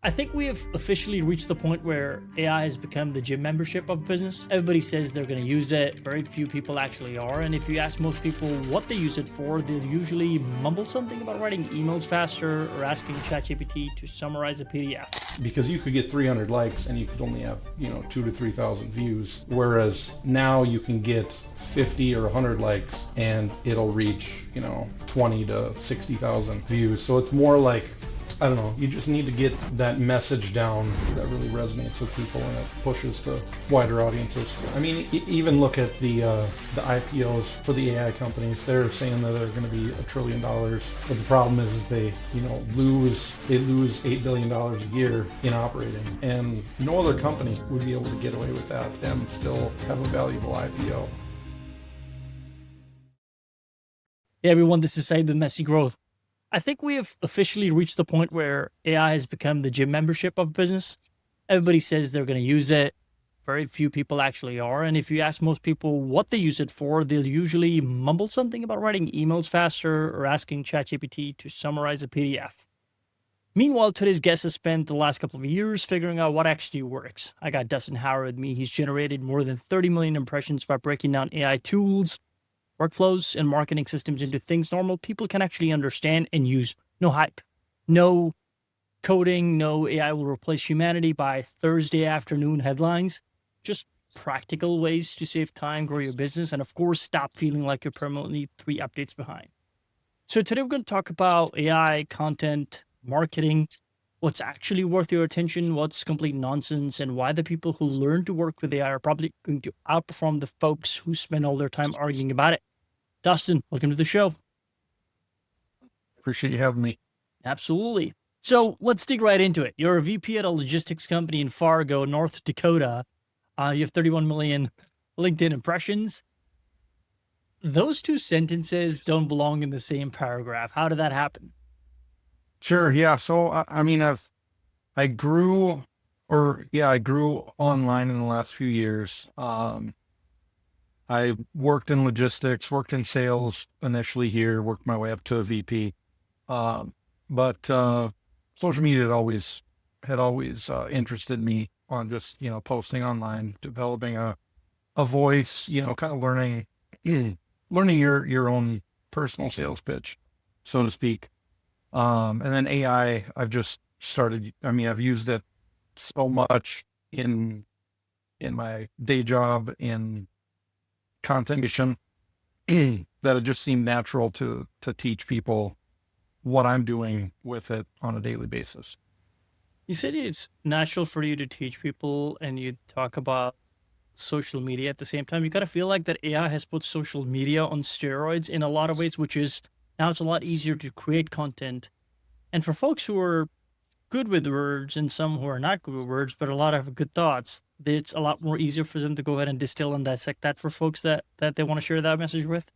I think we have officially reached the point where AI has become the gym membership of business. Everybody says they're going to use it. Very few people actually are. And if you ask most people what they use it for, they'll usually mumble something about writing emails faster or asking ChatGPT to summarize a PDF. Because you could get 300 likes and you could only have, 2 to 3,000 views. Whereas now you can get 50 or 100 likes and it'll reach, 20 to 60,000 views. So it's more like, I don't know, you just need to get that message down that really resonates with people and it pushes to wider audiences. I mean, even look at the IPOs for the AI companies. They're saying that they're going to be $1 trillion. But the problem is they, lose $8 billion a year in operating. And no other company would be able to get away with that and still have a valuable IPO. Hey everyone, this is Said with Messy Growth. I think we have officially reached the point where AI has become the gym membership of business. Everybody says they're going to use it. Very few people actually are. And if you ask most people what they use it for, they'll usually mumble something about writing emails faster or asking ChatGPT to summarize a PDF. Meanwhile, today's guest has spent the last couple of years figuring out what actually works. I got Dustin Hauer with me. He's generated more than 30 million impressions by breaking down AI tools, workflows, and marketing systems into things normal people can actually understand and use. No hype, no coding, no AI will replace humanity by Thursday afternoon headlines. Just practical ways to save time, grow your business, and of course, stop feeling like you're permanently 3 updates behind. So today we're going to talk about AI, content, marketing, what's actually worth your attention, what's complete nonsense, and why the people who learn to work with AI are probably going to outperform the folks who spend all their time arguing about it. Dustin, welcome to the show. Appreciate you having me. Absolutely. So let's dig right into it. You're a VP at a logistics company in Fargo, North Dakota. You have 31 million LinkedIn impressions. Those 2 sentences don't belong in the same paragraph. How did that happen? Sure. Yeah. So, I grew online in the last few years. I worked in logistics, worked in sales initially here, worked my way up to a VP. But social media had always interested me on just, posting online, developing a voice, kind of learning your own personal sales pitch, so to speak. And then AI, I've used it so much in my day job in content creation that it just seemed natural to teach people what I'm doing with it on a daily basis. You said it's natural for you to teach people and you talk about social media at the same time. You got to feel like that AI has put social media on steroids in a lot of ways, which is now it's a lot easier to create content. And for folks who are good with words and some who are not good with words, but a lot of good thoughts, it's a lot more easier for them to go ahead and distill and dissect that for folks that they want to share that message with.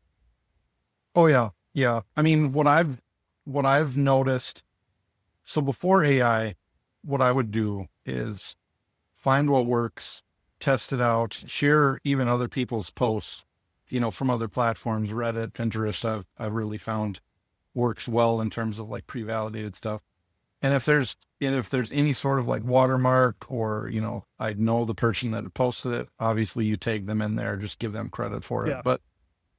Oh yeah. Yeah. I mean, what I've noticed, so before AI, what I would do is find what works, test it out, share even other people's posts, from other platforms, Reddit, Pinterest, I've really found works well in terms of like pre-validated stuff. And if there's any sort of like watermark or, I know the person that posted it, obviously you tag them in there, just give them credit for it. Yeah. But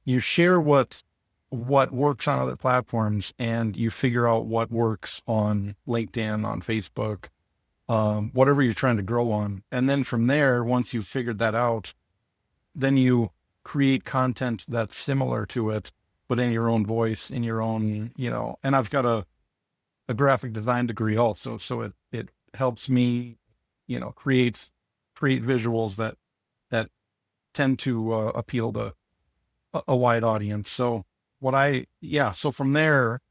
you share what works on other platforms and you figure out what works on LinkedIn, on Facebook, whatever you're trying to grow on. And then from there, once you've figured that out, then you create content that's similar to it, but in your own voice, in your own, and I've got a graphic design degree also. So it helps me, create visuals that tend to appeal to a wide audience. So so from there,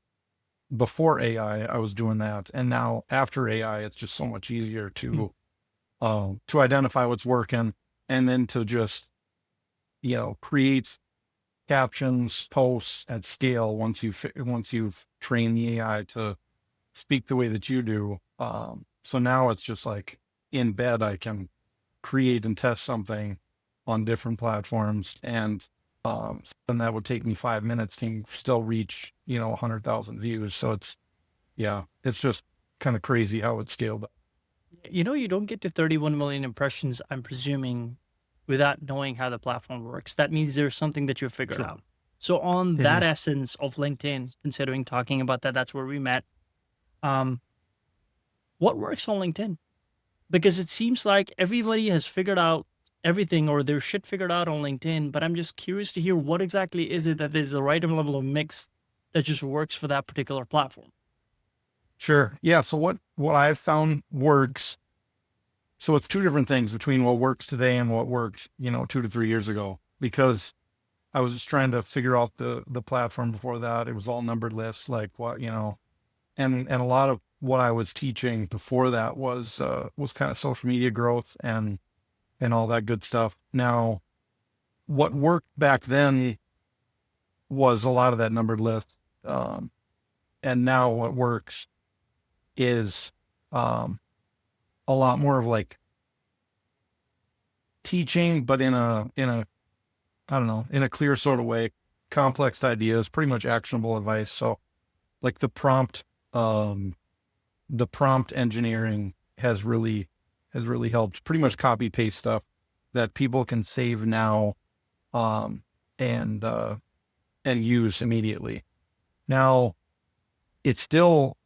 before AI, I was doing that. And now after AI, it's just so much easier to identify what's working and then to just, create captions, posts at scale once you've trained the AI to speak the way that you do. So now it's just like in bed, I can create and test something on different platforms. And then that would take me 5 minutes to still reach, 100,000 views. So it's just kind of crazy how it's scaled up. You know, you don't get to 31 million impressions, I'm presuming, without knowing how the platform works. That means there's something that you've figured Sure. out. So on It that is. essence of LinkedIn, considering talking about that, that's where we met. Um, what works on LinkedIn? Because it seems like everybody has figured out everything or their shit figured out on LinkedIn, but I'm just curious to hear what exactly is it that is the right level of mix that just works for that particular platform. Sure. Yeah. So what I've found works. So it's two different things between what works today and what worked, 2 to 3 years ago, because I was just trying to figure out the platform before that. It was all numbered lists, like what, and a lot of what I was teaching before that was kind of social media growth and all that good stuff. Now, what worked back then was a lot of that numbered list. And now what works is a lot more of like teaching, but in a I don't know, in a clear sort of way, complex ideas, pretty much actionable advice. So like um, the prompt engineering has really helped. Pretty much copy paste stuff that people can save now, um, and and use immediately. Now it's still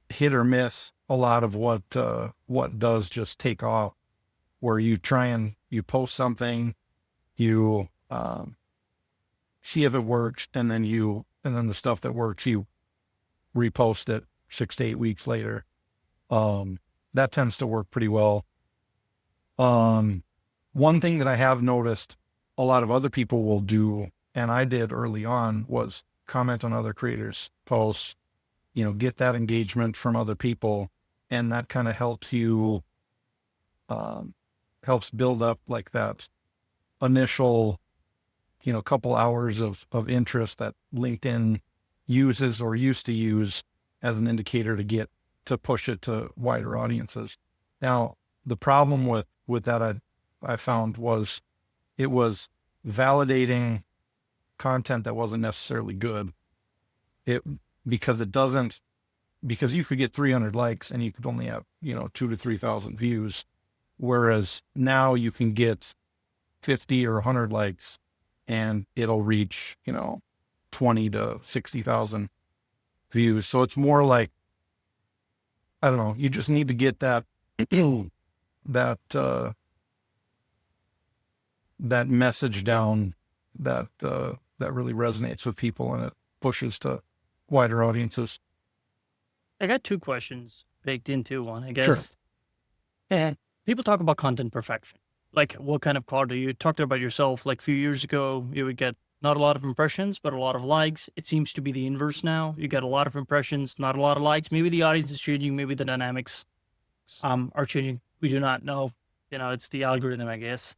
hit or miss a lot of what does just take off, where you post something, you see if it works, and then the stuff that works, you repost it 6 to 8 weeks later. Um, that tends to work pretty well. Um, One thing that I have noticed a lot of other people will do, and I did early on, was comment on other creators' posts, get that engagement from other people. And that kind of um, helps build up like that initial, couple hours of interest that LinkedIn uses or used to use as an indicator to push it to wider audiences. Now, the problem with that I found was it was validating content that wasn't necessarily good. It because it doesn't because you could get 300 likes and you could only have 2 to 3 thousand views, whereas now you can get 50 or 100 likes and it'll reach 20 to 60,000 views. So it's more like, I don't know, you just need to get that that that message down that really resonates with people and it pushes to wider audiences. I got two questions baked into one, I Sure. guess. And people talk about content perfection. Like, what kind of quality? You talked about yourself like a few years ago, you would get not a lot of impressions, but a lot of likes. It seems to be the inverse now. You get a lot of impressions, not a lot of likes. Maybe the audience is changing, maybe the dynamics are changing. We do not know. It's the algorithm, I guess.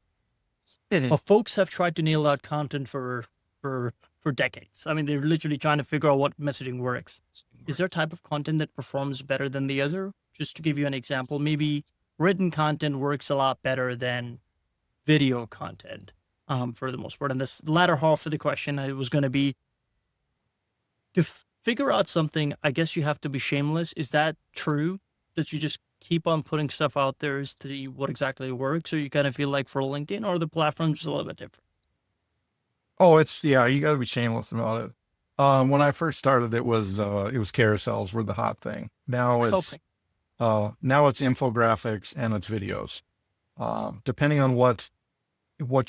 Mhm. But folks have tried to nail out content for for decades. I mean, they're literally trying to figure out what messaging works. Is there a type of content that performs better than the other? Just to give you an example, maybe written content works a lot better than video content, for the most part. And this latter half of the question, it was going to be to figure out something. I guess you have to be shameless. Is that true? That you just keep on putting stuff out there as to see what exactly works, or you kind of feel like for LinkedIn or the platform's a little bit different? Oh, yeah, you got to be shameless about it. When I first started, it was carousels were the hot thing. Now it's Okay. now it's infographics and it's videos. Depending on what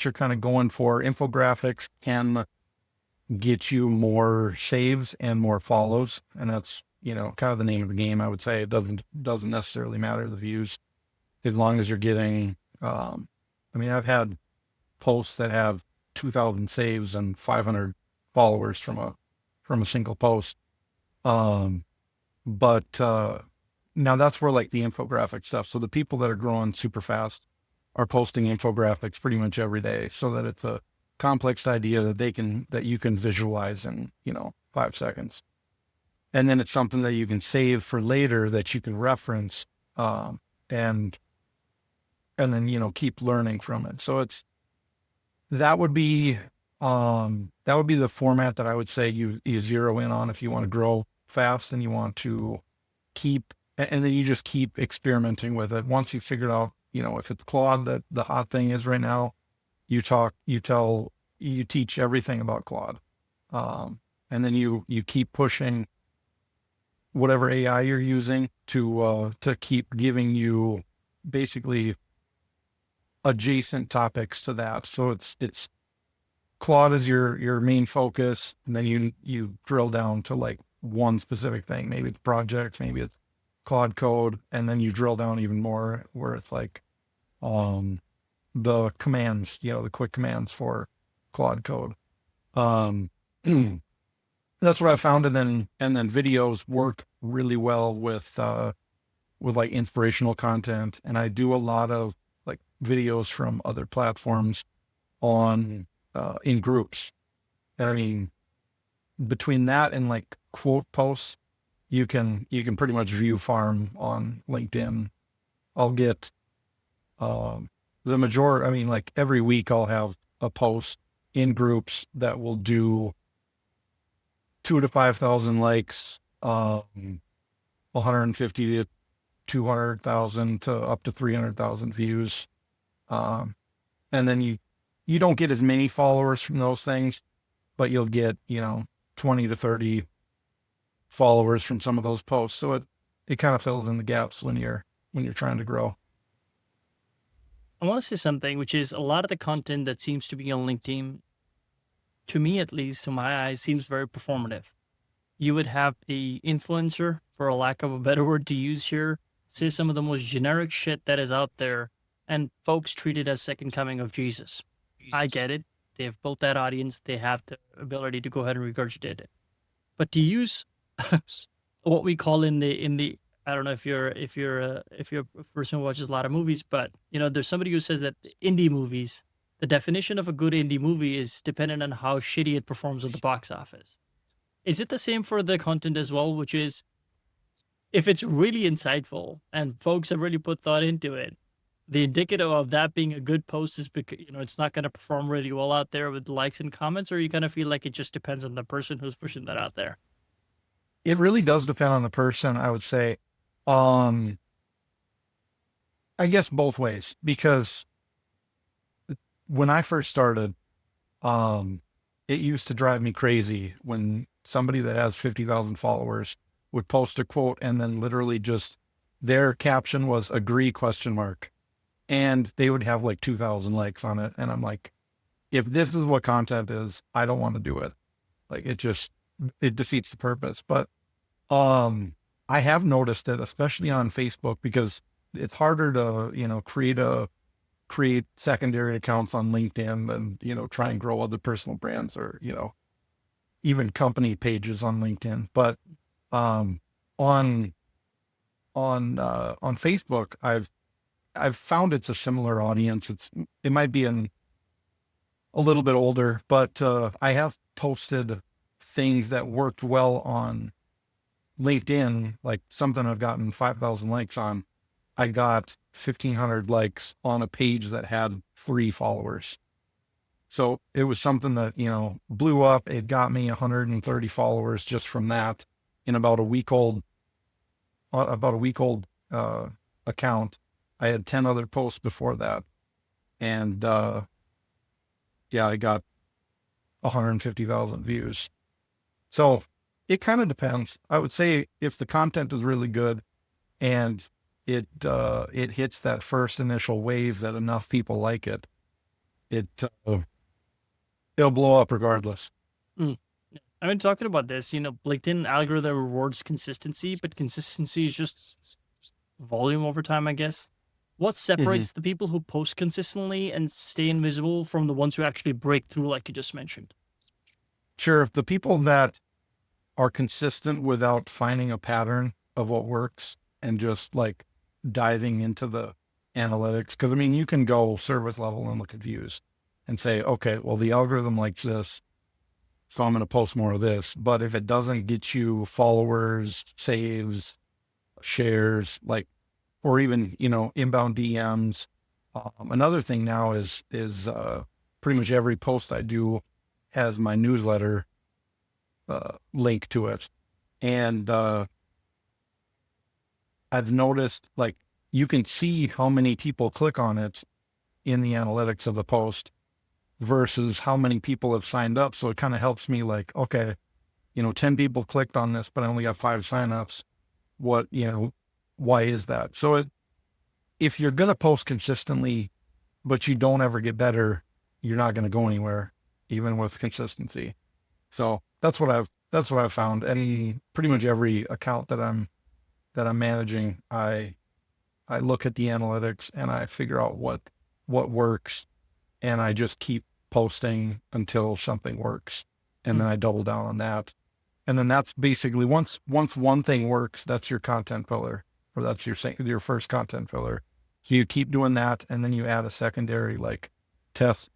you're kind of going for, infographics can get you more saves and more follows, and that's kind of the name of the game. I would say it doesn't necessarily matter the views as long as you're getting. I mean, I've had posts that have 2,000 saves and 500 followers from a single post. Um, but now that's where like the infographic stuff. So the people that are growing super fast are posting infographics pretty much every day, so that it's a complex idea that you can visualize in 5 seconds, and then it's something that you can save for later that you can reference, um, and then keep learning from it. So that would be the format that I would say you zero in on if you want to grow fast and you want to keep and then you just keep experimenting with it. Once you figured out, if it's Claude that the hot thing is right now, you teach everything about Claude. And then you keep pushing whatever AI you're using to keep giving you basically adjacent topics to that. So it's Claude is your main focus, and then you drill down to like one specific thing. Maybe it's projects, maybe it's Claude code, and then you drill down even more where it's like the commands, the quick commands for Claude code. Um, that's what I found, and then videos work really well with like inspirational content, and I do a lot of like videos from other platforms on in groups. And I mean, between that and like quote posts, you can pretty much view farm on LinkedIn. I'll get the majority. I mean, like every week I'll have a post in groups that will do 2 to 5,000 likes, 150 to 200,000 to up to 300,000 views. And then you don't get as many followers from those things, but you'll get, 20 to 30 followers from some of those posts. So it kind of fills in the gaps when you're trying to grow. I want to say something, which is a lot of the content that seems to be on LinkedIn, to me at least, to my eyes, seems very performative. You would have a influencer, for a lack of a better word to use here, say some of the most generic shit that is out there, and folks treat it as second coming of Jesus. I get it. They have built that audience. They have the ability to go ahead and regurgitate it. But to use what we call in the I don't know if you're a person who watches a lot of movies, but there's somebody who says that indie movies, the definition of a good indie movie is dependent on how shitty it performs at the box office. Is it the same for the content as well? Which is, if it's really insightful and folks have really put thought into it, the indicative of that being a good post is because it's not going to perform really well out there with likes and comments, or you kind of feel like it just depends on the person who's pushing that out there. It really does depend on the person, I would say. Um, I guess both ways, because when I first started, um, it used to drive me crazy when somebody that has 50,000 followers would post a quote and then literally just their caption was agree question mark. And they would have like 2,000 likes on it. And I'm like, if this is what content is, I don't want to do it. Like it defeats the purpose. But I have noticed it, especially on Facebook, because it's harder to, create secondary accounts on LinkedIn than, try and grow other personal brands or, even company pages on LinkedIn. But um, on on Facebook, I've found it's a similar audience. It might be a little bit older, but I have posted things that worked well on LinkedIn, like something I've gotten 5,000 likes on. I got 1,500 likes on a page that had 3 followers. So it was something that, blew up. It got me 130 followers just from that in about a week old account. I had 10 other posts before that. And, yeah, I got 150,000 views. So it kind of depends. I would say if the content is really good and it hits that first initial wave that enough people like it, it'll blow up regardless. Mm. I've been talking about this. LinkedIn algorithm rewards consistency, but consistency is just volume over time, I guess. What separates the people who post consistently and stay invisible from the ones who actually break through, like you just mentioned? Sure. The people that are consistent without finding a pattern of what works and just like diving into the analytics. Cause I mean, you can go service level and look at views and say, okay, well, the algorithm likes this, so I'm going to post more of this. But if it doesn't get you followers, saves, shares, like, or even, inbound DMs. Another thing now is pretty much every post I do has my newsletter link to it. And I I've noticed like you can see how many people click on it in the analytics of the post versus how many people have signed up. So it kind of helps me like, okay, 10 people clicked on this, but I only got 5 signups. What, why is that? So if you're going to post consistently, but you don't ever get better, you're not going to go anywhere, even with consistency. So that's what I've found. Pretty much every account that I'm managing, I look at the analytics and I figure out what works, and I just keep posting until something works, and then I double down on that. And then that's basically once one thing works, that's your content pillar, or that's your first content pillar. So you keep doing that, and then you add a secondary like test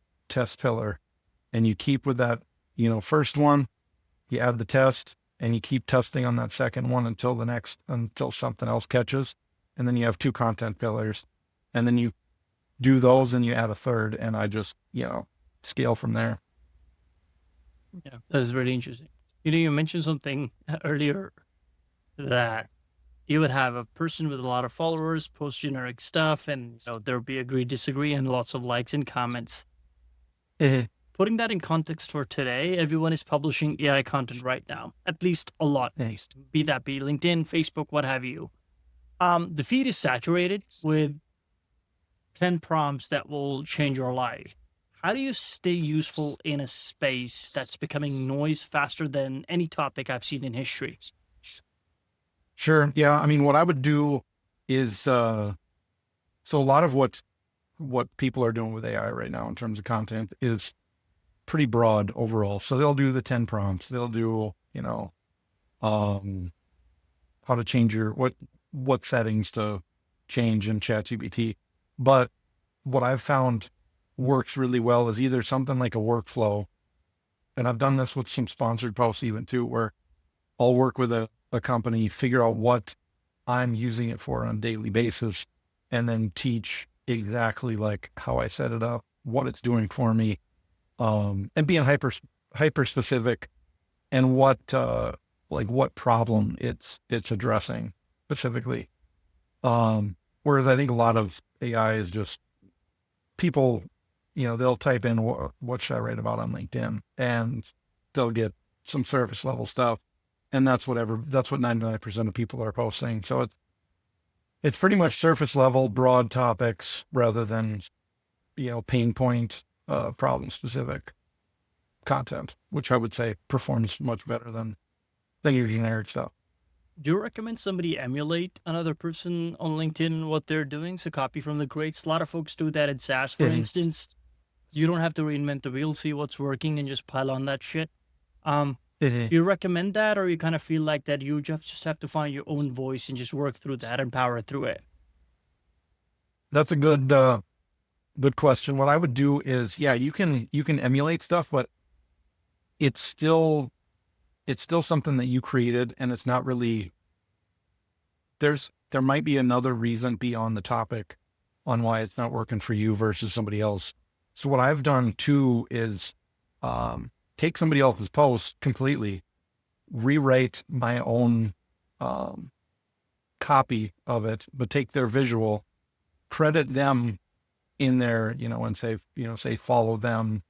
pillar, and you keep with that, first one, you add the test, and you keep testing on that second one until something else catches. And then you have 2 content pillars, and then you do those and you add a third, and I just, scale from there. Yeah, that is really interesting. You mentioned something earlier that you would have a person with a lot of followers post generic stuff, and there would be agree, disagree, and lots of likes and comments. Putting that in context for today, everyone is publishing AI content right now, at least a lot, at least. Be LinkedIn, Facebook, what have you. The feed is saturated with 10 prompts that will change your life. How do you stay useful in a space that's becoming noise faster than any topic I've seen in history? Sure. Yeah. I mean, what I would do is, so a lot of what people are doing with AI right now in terms of content is pretty broad overall. So they'll do the 10 prompts. They'll do, how to change what settings to change in ChatGPT. But what I've found works really well is either something like a workflow. And I've done this with some sponsored posts even too, where I'll work with a company, figure out what I'm using it for on a daily basis, and then teach exactly like how I set it up, what it's doing for me, and being hyper specific, and what problem it's addressing specifically. Whereas I think a lot of AI is just people, they'll type in what should I write about on LinkedIn, and they'll get some surface level stuff. And that's what 99% of people are posting. So it's pretty much surface level, broad topics rather than, pain point, problem specific content, which I would say performs much better than your generic stuff. Do you recommend somebody emulate another person on LinkedIn, what they're doing? So copy from the greats. A lot of folks do that in SaaS, for instance. You don't have to reinvent the wheel, see what's working, and just pile on that shit. Do you recommend that, or you kind of feel like that you just have to find your own voice and just work through that and power through it? That's a good question. What I would do is, yeah, you can emulate stuff, but it's still something that you created, and it's not really, there might be another reason beyond the topic on why it's not working for you versus somebody else. So what I've done too is, take somebody else's post completely, rewrite my own, copy of it, but take their visual, credit them in there, and say follow them,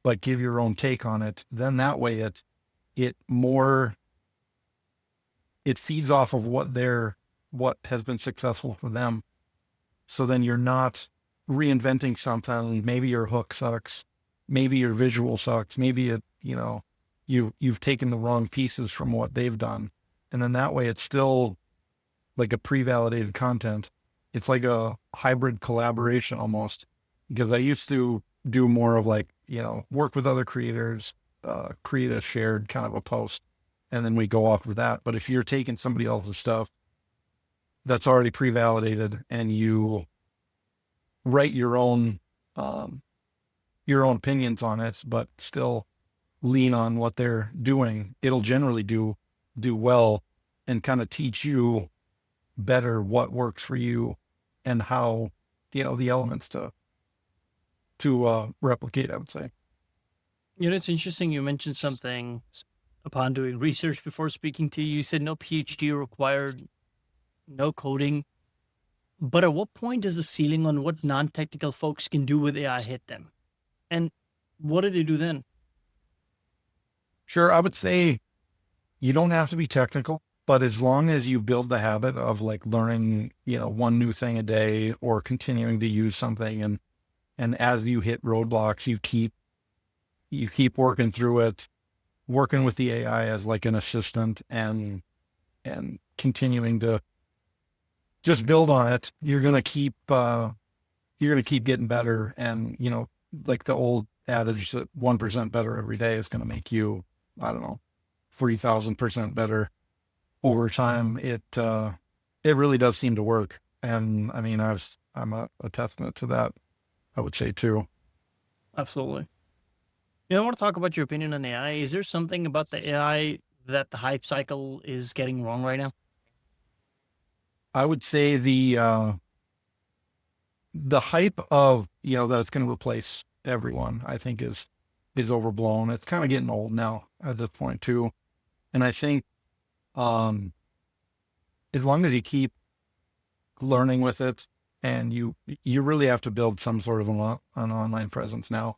but give your own take on it. Then that way it feeds off of what has been successful for them. So then you're not reinventing something. Maybe your hook sucks. Maybe your visual sucks. Maybe you've taken the wrong pieces from what they've done. And then that way it's still like a pre-validated content. It's like a hybrid collaboration almost, because I used to do more of like, work with other creators, create a shared kind of a post, and then we go off with that. But if you're taking somebody else's stuff that's already pre-validated and you write your own opinions on it, but still lean on what they're doing, it'll generally do well and kind of teach you better what works for you and how, the elements to replicate, I would say. It's interesting. You mentioned something upon doing research before speaking to you. You said no PhD required. no coding. But at what point does the ceiling on what non-technical folks can do with AI hit them? And what do they do then? Sure, I would say you don't have to be technical, but as long as you build the habit of like learning, one new thing a day or continuing to use something, and as you hit roadblocks, you keep working through it, working with the AI as like an assistant, and continuing to just build on it, you're gonna keep getting better. And like the old adage that 1% better every day is gonna make you, I don't know, 40,000% better over time. It really does seem to work. And I mean, I'm a testament to that, I would say too. Absolutely. I want to talk about your opinion on AI. Is there something about the AI that the hype cycle is getting wrong right now? I would say the hype of, that it's going to replace everyone, I think is overblown. It's kind of getting old now at this point too. And I think, um, as long as you keep learning with it, and you really have to build some sort of an online presence now.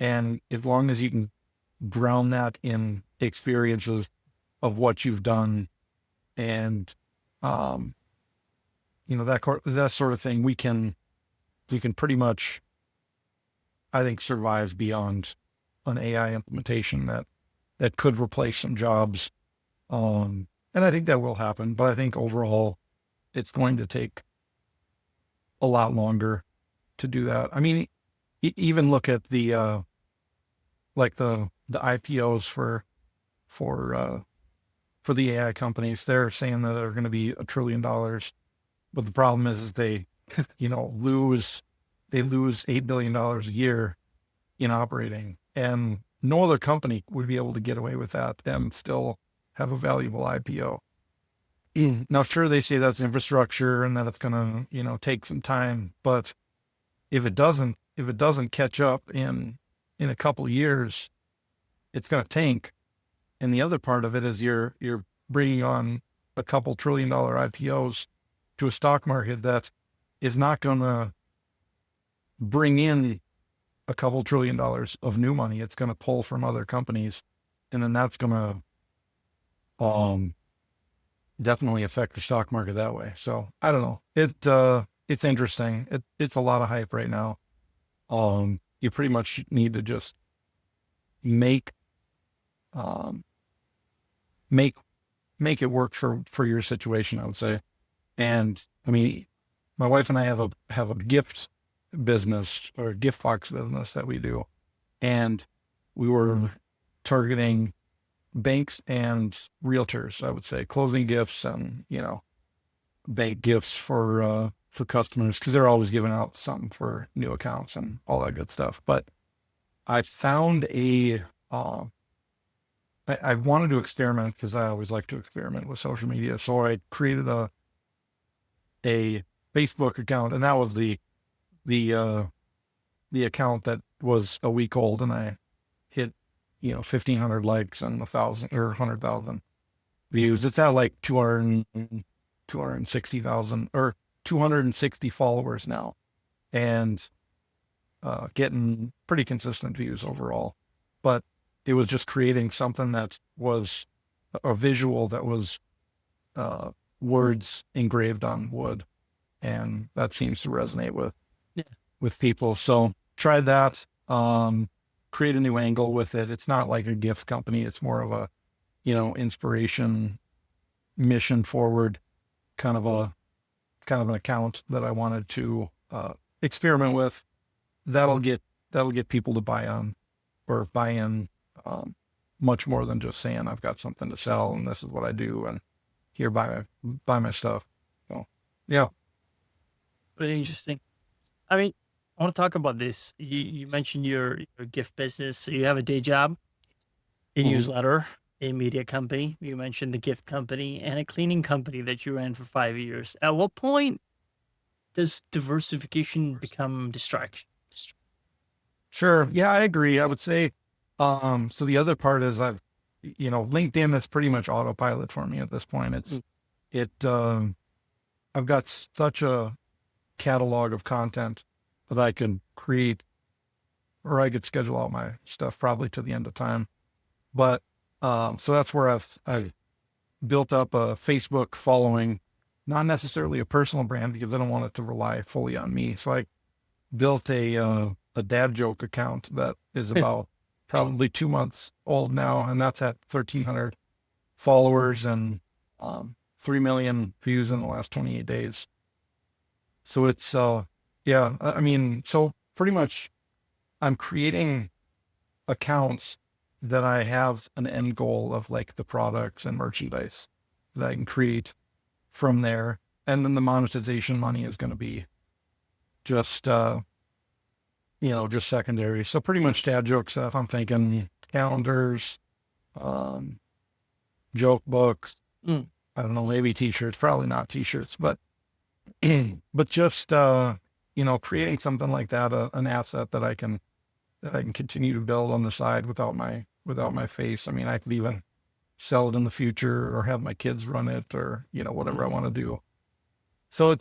And as long as you can ground that in experiences of what you've done, and, um, that sort of thing, we can pretty much, I think, survive beyond an AI implementation that could replace some jobs. And I think that will happen, but I think overall it's going to take a lot longer to do that. I mean, even look at the like the IPOs for the AI companies. They're saying that they're going to be $1 trillion, but the problem is they, lose $8 billion a year in operating, and no other company would be able to get away with that and still have a valuable IPO. Now, sure, they say that's infrastructure and that it's going to, take some time, but if it doesn't catch up in a couple of years, it's going to tank. And the other part of it is you're bringing on a couple $1 trillion IPOs to a stock market that is not going to bring in a couple $1 trillion of new money. It's going to pull from other companies, and then that's going to definitely affect the stock market that way. So I don't know. It's interesting. It's a lot of hype right now. You pretty much need to just make um, make make it work for your situation, I would say. And I mean, my wife and I have a gift business, or a gift box business that we do, and we were targeting banks and realtors, I would say, closing gifts, and bank gifts for customers, because they're always giving out something for new accounts and all that good stuff. But I found uh, I wanted to experiment, because I always like to experiment with social media. So I created a Facebook account, and that was the uh, the account that was a week old, and I hit 1,500 likes and 1,000 or 100,000 views. It's at like 260,000 or 260 followers now, and getting pretty consistent views overall. But it was just creating something that was a visual that was uh, words engraved on wood, and that seems to resonate Yeah. with people. So try that. Create a new angle with it. It's not like a gift company. It's more of a, inspiration, mission forward kind of an account that I wanted to experiment with. That'll get people to buy on, or buy in, much more than just saying I've got something to sell and this is what I do, and here, buy my stuff. So yeah. Really interesting. I mean, I want to talk about this. You mentioned your gift business. So you have a day job, a Mhm. newsletter, a media company. You mentioned the gift company and a cleaning company that you ran for 5 years. At what point does diversification become distraction? Sure. Yeah, I agree. I would say, so the other part is LinkedIn is pretty much autopilot for me at this point. Mm. It, um, I've got such a catalog of content that I can create, or I could schedule out my stuff probably to the end of time. But so that's where I've built up a Facebook following, not necessarily a personal brand because I don't want it to rely fully on me. So I built a dad joke account that is about probably 2 months old now, and that's at 1,300 followers and 3 million views in the last 28 days. So it's yeah, I mean, so pretty much I'm creating accounts that I have an end goal of like the products and merchandise that I can create from there. And then the monetization money is going to be just, just secondary. So pretty much dad joke stuff. I'm thinking calendars, um, joke books. Mm. I don't know, maybe t-shirts, probably not t-shirts, but, but just, creating something like that, an asset that I can continue to build on the side without my face. I mean, I could even sell it in the future or have my kids run it or, whatever I want to do. So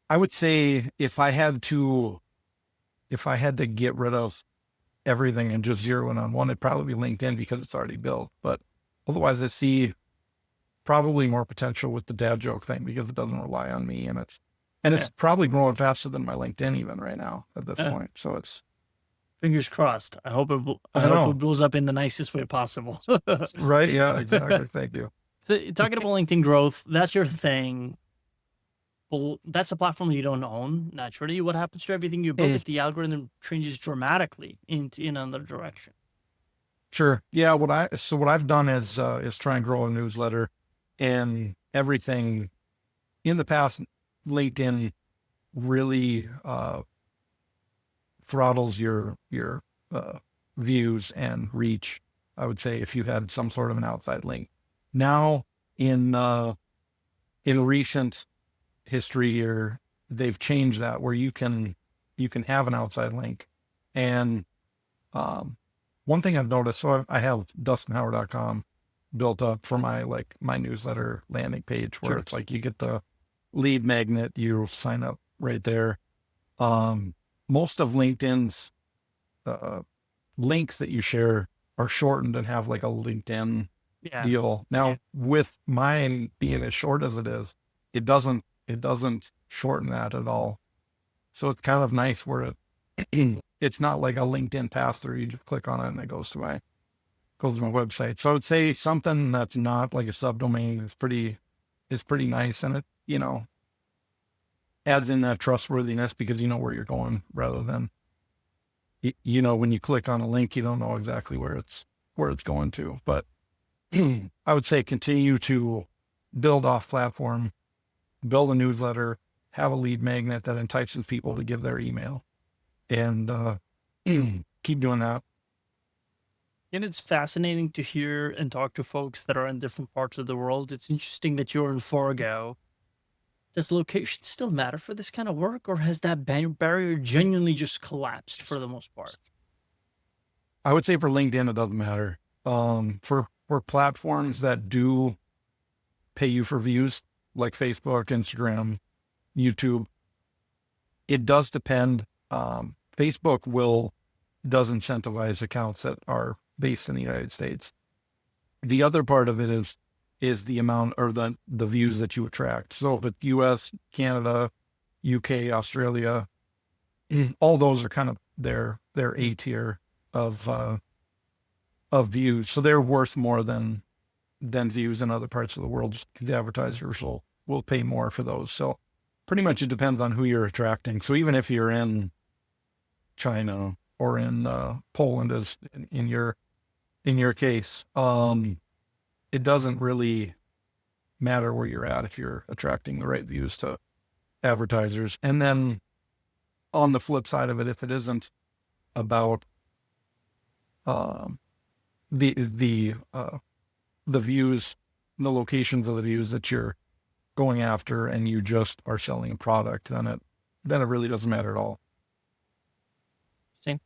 I would say if I had to get rid of everything and just zero in on one, it'd probably be LinkedIn because it's already built. But otherwise I see probably more potential with the dad joke thing because it doesn't rely on me and it's probably growing faster than my LinkedIn even right now at this point. So it's, Fingers crossed. I hope I hope know. it blows up in the nicest way possible. Right. Yeah, exactly. Thank you. So, talking about LinkedIn growth, that's your thing. Well, that's a platform you don't own naturally. What happens to everything you built if the algorithm changes dramatically in another direction? Sure. Yeah. What I've done is try and grow a newsletter and everything in the past. LinkedIn really throttles your views and reach. I would say if you had some sort of an outside link. Now in recent history here, they've changed that where you can have an outside link. And one thing I've noticed, so I have DustinHauer.com built up for my newsletter landing page where it's like you get the lead magnet, you sign up right there. Most of LinkedIn's links that you share are shortened and have like a LinkedIn deal. Now with mine being as short as it is, it doesn't shorten that at all. So it's kind of nice where it's not like a LinkedIn pass through. You just click on it and it goes to my website. So I would say something that's not like a subdomain is pretty nice. And it, adds in that trustworthiness because you know where you're going rather than, when you click on a link, you don't know exactly where it's going to. But I would say continue to build off platform, build a newsletter, have a lead magnet that entices people to give their email, and keep doing that. And it's fascinating to hear and talk to folks that are in different parts of the world. It's interesting that you're in Fargo. Does location still matter for this kind of work, or has that barrier genuinely just collapsed for the most part? I would say for LinkedIn, it doesn't matter. For platforms that do pay you for views, like Facebook, Instagram, YouTube, it does depend. Facebook does incentivize accounts that are based in the United States. The other part of it is the amount or the views that you attract. So if it's US, Canada, UK, Australia, all those are kind of their A tier of views. So they're worth more than views in other parts of the world. The advertisers will pay more for those. So pretty much it depends on who you're attracting. So even if you're in China or in Poland, as in your case, it doesn't really matter where you're at if you're attracting the right views to advertisers. And then on the flip side of it, if it isn't about the views, the locations of the views that you're going after, and you just are selling a product, then it really doesn't matter at all. Interesting.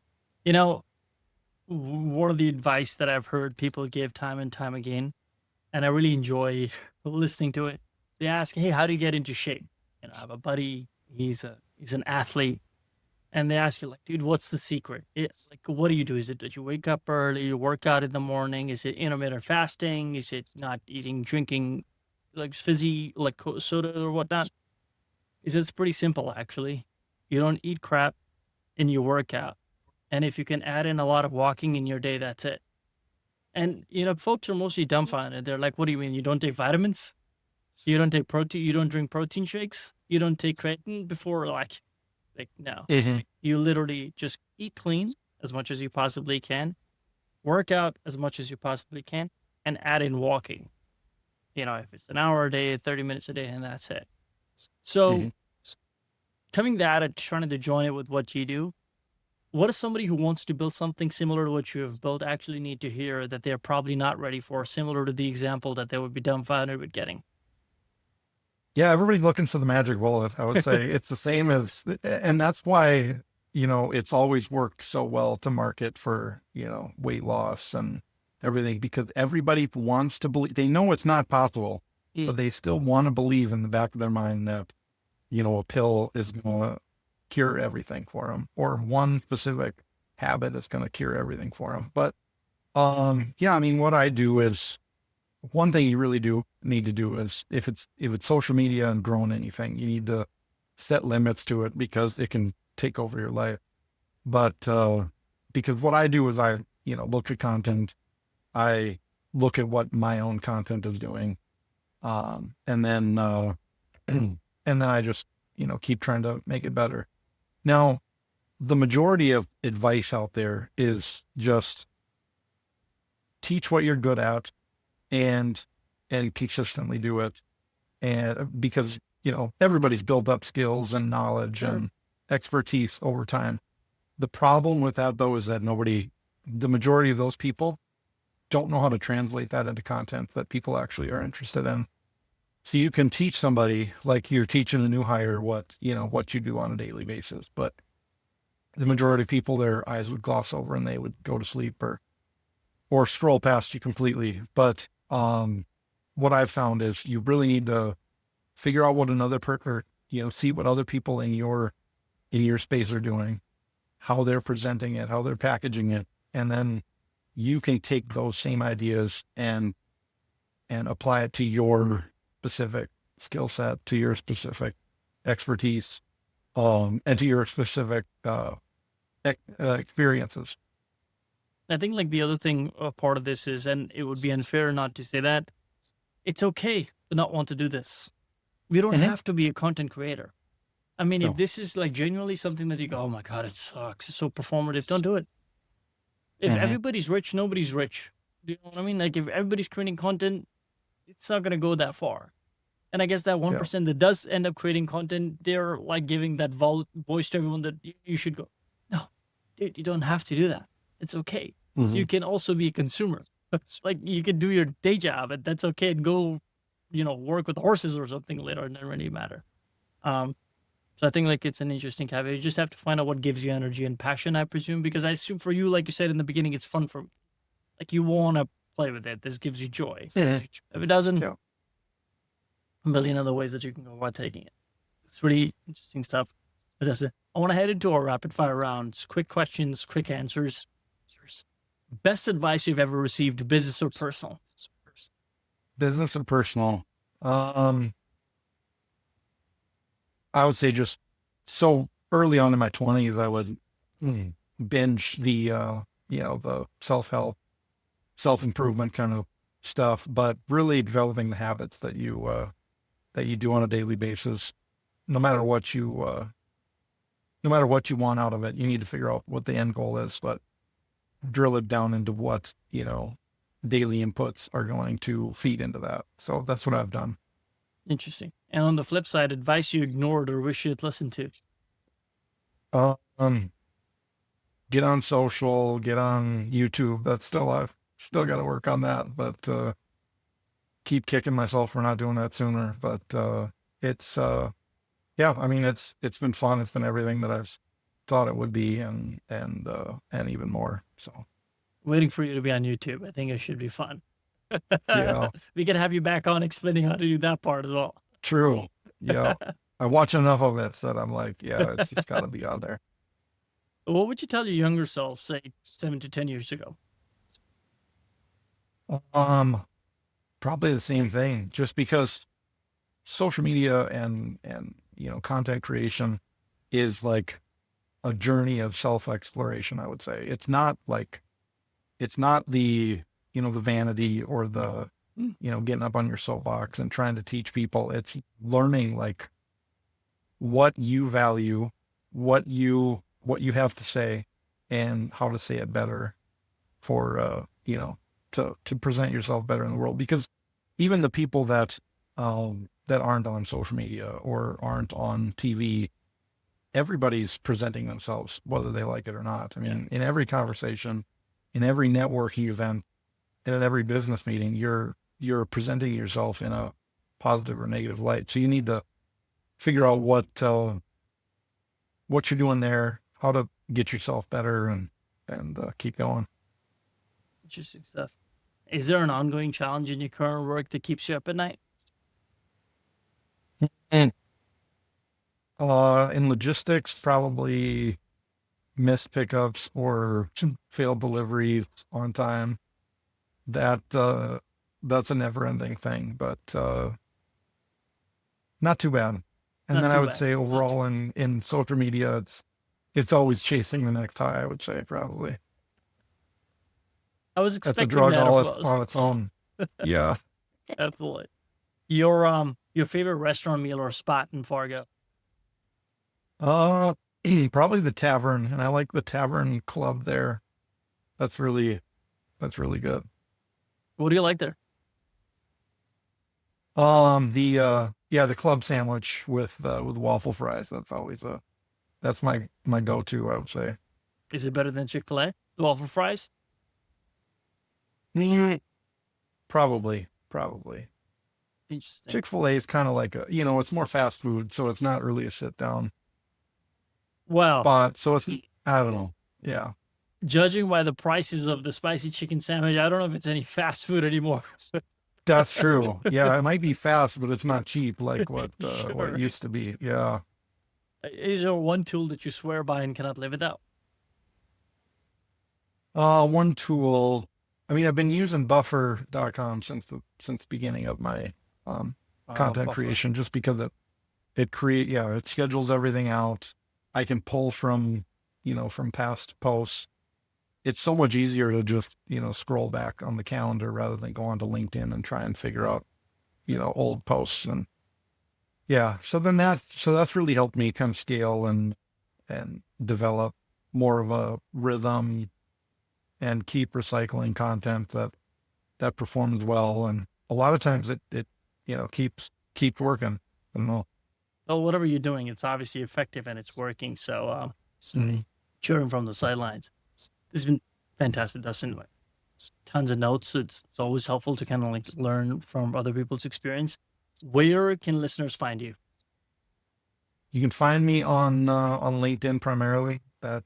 One of the advice that I've heard people give time and time again, and I really enjoy listening to it, They ask, hey, how do you get into shape? And I have a buddy, he's an athlete. And they ask you, like, dude, what's the secret? It's like, what do you do? Is it that you wake up early, you work out in the morning? Is it intermittent fasting? Is it not eating, drinking like fizzy, like soda or whatnot? It's pretty simple, actually. You don't eat crap and you work out. And if you can add in a lot of walking in your day, that's it. And, folks are mostly dumbfounded. They're like, what do you mean? You don't take vitamins? You don't take protein? You don't drink protein shakes? You don't take creatine before, like, no. Mm-hmm. You literally just eat clean as much as you possibly can, work out as much as you possibly can, and add in walking. If it's an hour a day, 30 minutes a day, and that's it. So coming to that and trying to join it with what you do, what does somebody who wants to build something similar to what you have built actually need to hear that they're probably not ready for, similar to the example that they would be dumbfounded with getting? Yeah, everybody's looking for the magic bullet. I would say it's the same as, and that's why, it's always worked so well to market for, weight loss and everything, because everybody wants to believe, they know it's not possible, but they still want to believe in the back of their mind that, a pill is going to cure everything for them, or one specific habit is going to cure everything for them. But, yeah, I mean, what I do is, one thing you really do need to do is if it's social media and growing anything, you need to set limits to it because it can take over your life. But because what I do is I, look at content, I look at what my own content is doing, and then and then I just keep trying to make it better. Now, the majority of advice out there is just teach what you're good at and consistently do it. And because, everybody's built up skills and knowledge and expertise over time. The problem with that though, is that the majority of those people don't know how to translate that into content that people actually are interested in. So you can teach somebody, like you're teaching a new hire what you do on a daily basis, but the majority of people, their eyes would gloss over and they would go to sleep or scroll past you completely. But what I've found is you really need to figure out what another person, see what other people in your space are doing, how they're presenting it, how they're packaging it. And then you can take those same ideas and apply it to your specific skill set, to your specific expertise, and to your specific experiences. I think like the other thing, part of this is, and it would be unfair not to say that, it's okay to not want to do this. We don't have to be a content creator. I mean, if this is like genuinely something that you go, oh my God, it sucks, it's so performative, don't do it. If everybody's rich, nobody's rich. Do you know what I mean? Like if everybody's creating content, it's not going to go that far. And I guess that 1% that does end up creating content, they're like giving that voice to everyone that you should go, no, dude, you don't have to do that. It's okay. You can also be a consumer. Like you can do your day job and that's okay, and go, work with horses or something later, and it doesn't really matter. So I think like it's an interesting caveat. You just have to find out what gives you energy and passion, I presume, because I assume for you, like you said in the beginning, it's fun for, like you want to play with it. This gives you joy. If it doesn't, a million other ways that you can go about taking it. It's really interesting stuff. But I want to head into our rapid fire rounds. Quick questions, quick answers. Best advice you've ever received, business or personal? Business or personal? I would say just so early on in my 20s, I would binge the self-help, self-improvement kind of stuff, but really developing the habits that you do on a daily basis, no matter what you want out of it, you need to figure out what the end goal is, but drill it down into what, daily inputs are going to feed into that. So that's what I've done. Interesting. And on the flip side, advice you ignored or wish you'd listened to? Get on social, get on YouTube. I've still got to work on that, but keep kicking myself for not doing that sooner. But it's I mean, it's been fun. It's been everything that I've thought it would be, and even more. So Waiting for you to be on YouTube. I think it should be fun. yeah, We could have you back on explaining how to do that part as well. True. Yeah. I watch enough of it that I'm like, yeah, it's just got to be on there. What would you tell your younger self, say 7 to 10 years ago? Um, Probably the same thing, just because social media and content creation is like a journey of self-exploration, I would say. It's not the, the vanity or the, Mm. getting up on your soapbox and trying to teach people. It's learning like what you value, what you have to say and how to say it better for to present yourself better in the world. Because even the people that aren't on social media or aren't on TV, everybody's presenting themselves, whether they like it or not. I mean, in every conversation, in every networking event, in every business meeting, you're presenting yourself in a positive or negative light. So you need to figure out what you're doing there, how to get yourself better, and keep going. Interesting stuff. Is there an ongoing challenge in your current work that keeps you up at night? And in logistics, probably missed pickups or failed deliveries on time. That's a never-ending thing, but not too bad. And Not then I too would bad. say overall in social media, it's always chasing the next high, I would say, probably. I was That's a expecting drug that all of its, us. on its own. Yeah. Absolutely. Your favorite restaurant meal or spot in Fargo? Uh, Probably the tavern, and I like the tavern club there. That's really that's really good. What do you like there? The club sandwich with waffle fries. That's my go-to, I would say. Is it better than Chick-fil-A? The waffle fries? Mm, Probably. Interesting. Chick-fil-A is kind of like it's more fast food, so it's not really a sit down Well, spot. So I don't know. Yeah, judging by the prices of the spicy chicken sandwich, I don't know if it's any fast food anymore. that's true. Yeah, it might be fast, but it's not cheap like what it Sure. used to be. Yeah. Is there one tool that you swear by and cannot live without? One tool. I mean, I've been using buffer.com since the beginning of my content Buffer. creation, just because it schedules everything out. I can pull from past posts. It's so much easier to just, scroll back on the calendar rather than go onto LinkedIn and try and figure out, old posts. And yeah, so that's really helped me kind of scale and develop more of a rhythm and keep recycling content that performs well. And a lot of times it keeps working. I don't know. Well, whatever you're doing, it's obviously effective and it's working. So, Mhm. cheering from the sidelines. This has been fantastic, Dustin. Tons of notes. It's always helpful to kind of like learn from other people's experience. Where can listeners find you? You can find me on LinkedIn primarily at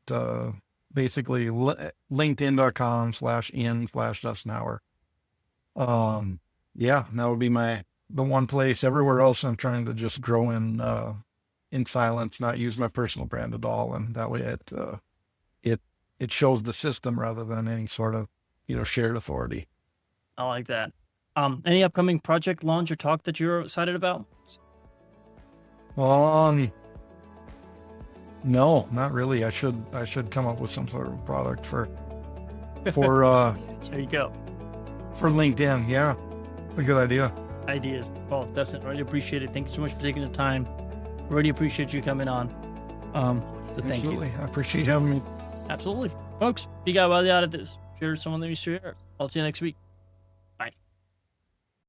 basically linkedin.com/in/Dustin Hauer. Yeah, that would be the one place. Everywhere else, I'm trying to just grow in silence, not use my personal brand at all, and that way it shows the system rather than any sort of shared authority. I like that. Any upcoming project launch or talk that you're excited about? Um, no, not really. I should come up with some sort of product for There you go. for LinkedIn. Yeah, a good idea. Ideas. Well, Dustin, really appreciate it. Thank you so much for taking the time. Really appreciate you coming on. So thank you. Absolutely, I appreciate having me. Absolutely. Folks, if you got value out of this, share with someone that you share. I'll see you next week.